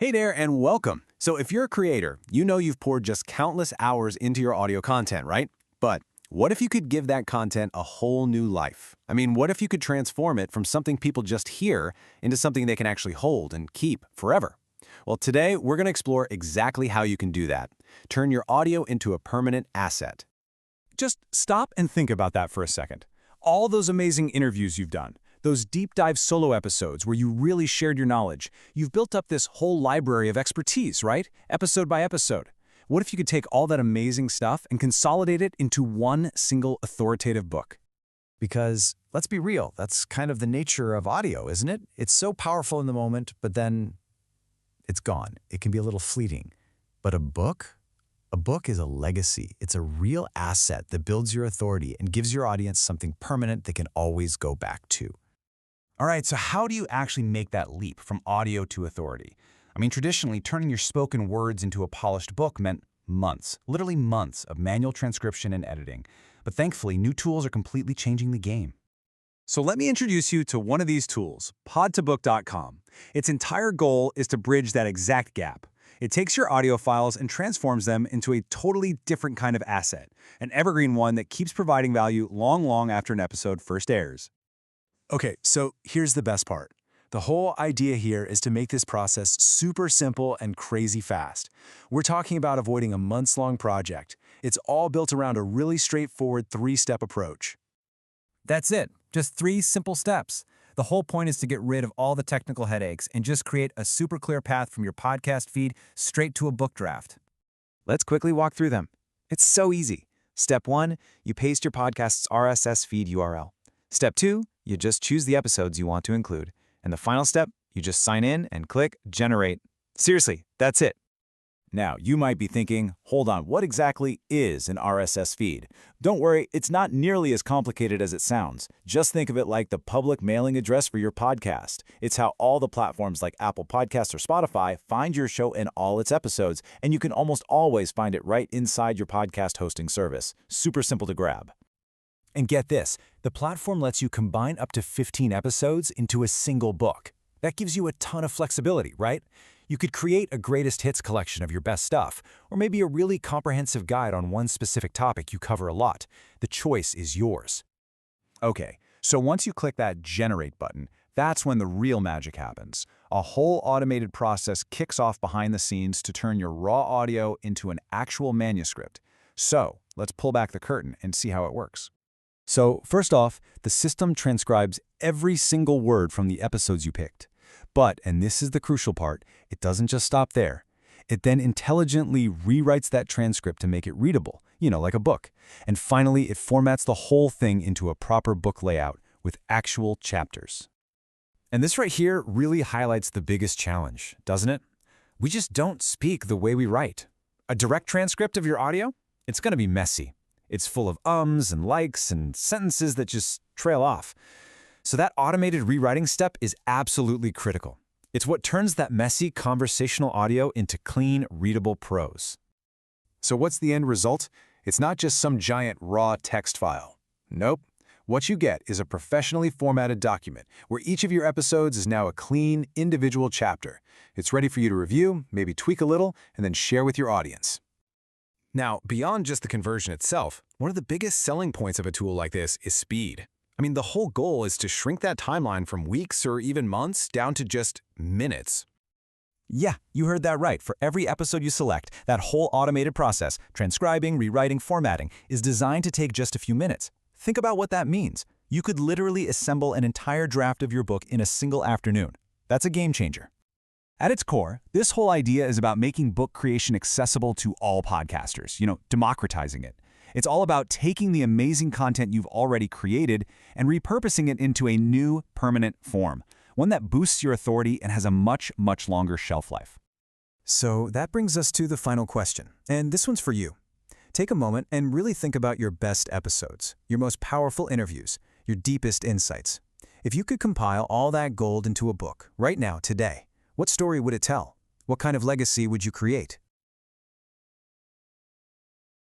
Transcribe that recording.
Hey there and welcome. So if you're a creator, you know you've poured just countless hours into your audio content, right? But what if you could give that content a whole new life? I mean, what if you could transform it from something people just hear into something they can actually hold and keep forever? Well, today we're going to explore exactly how you can do that. Turn your audio into a permanent asset. Just stop and think about that for a second. All those amazing interviews you've done, those deep dive solo episodes where you really shared your knowledge, you've built up this whole library of expertise, right? Episode by episode. What if you could take all that amazing stuff and consolidate it into one single authoritative book? Because, let's be real, that's kind of the nature of audio, isn't it? It's so powerful in the moment, but then it's gone. It can be a little fleeting. But a book is a legacy. It's a real asset that builds your authority and gives your audience something permanent they can always go back to. All right, so how do you actually make that leap from audio to authority? I mean, traditionally, turning your spoken words into a polished book meant months, literally months of manual transcription and editing. But thankfully, new tools are completely changing the game. So let me introduce you to one of these tools, PodToBook.ai. Its entire goal is to bridge that exact gap. It takes your audio files and transforms them into a totally different kind of asset, an evergreen one that keeps providing value long after an episode first airs. Okay, so here's the best part. The whole idea here is to make this process super simple and crazy fast. We're talking about avoiding a months-long project. It's all built around a really straightforward three-step approach. That's it. Just 3 simple steps. The whole point is to get rid of all the technical headaches and just create a super clear path from your podcast feed straight to a book draft. Let's quickly walk through them. It's so easy. Step 1, you paste your podcast's RSS feed URL. Step 2, you just choose the episodes you want to include. And the final step, you just sign in and click Generate. Seriously, that's it. Now, you might be thinking, hold on, what exactly is an RSS feed? Don't worry, it's not nearly as complicated as it sounds. Just think of it like the public mailing address for your podcast. It's how all the platforms like Apple Podcasts or Spotify find your show and all its episodes, and you can almost always find it right inside your podcast hosting service. Super simple to grab. And get this, the platform lets you combine up to 15 episodes into a single book. That gives you a ton of flexibility, right? You could create a greatest hits collection of your best stuff, or maybe a really comprehensive guide on one specific topic you cover a lot. The choice is yours. Okay, so once you click that Generate button, that's when the real magic happens. A whole automated process kicks off behind the scenes to turn your raw audio into an actual manuscript. So, let's pull back the curtain and see how it works. So, first off, the system transcribes every single word from the episodes you picked. But, and this is the crucial part, it doesn't just stop there. It then intelligently rewrites that transcript to make it readable, like a book. And finally, it formats the whole thing into a proper book layout with actual chapters. And this right here really highlights the biggest challenge, doesn't it? We just don't speak the way we write. A direct transcript of your audio? It's going to be messy. It's full of ums and likes and sentences that just trail off. So that automated rewriting step is absolutely critical. It's what turns that messy conversational audio into clean, readable prose. So what's the end result? It's not just some giant raw text file. Nope. What you get is a professionally formatted document where each of your episodes is now a clean, individual chapter. It's ready for you to review, maybe tweak a little, and then share with your audience. Now, beyond just the conversion itself, one of the biggest selling points of a tool like this is speed. I mean, the whole goal is to shrink that timeline from weeks or even months down to just minutes. Yeah, you heard that right. For every episode you select, that whole automated process, transcribing, rewriting, formatting, is designed to take just a few minutes. Think about what that means. You could literally assemble an entire draft of your book in a single afternoon. That's a game changer. At its core, this whole idea is about making book creation accessible to all podcasters, democratizing it. It's all about taking the amazing content you've already created and repurposing it into a new, permanent form, one that boosts your authority and has a much longer shelf life. So that brings us to the final question, and this one's for you. Take a moment and really think about your best episodes, your most powerful interviews, your deepest insights. If you could compile all that gold into a book right now, today, what story would it tell? What kind of legacy would you create?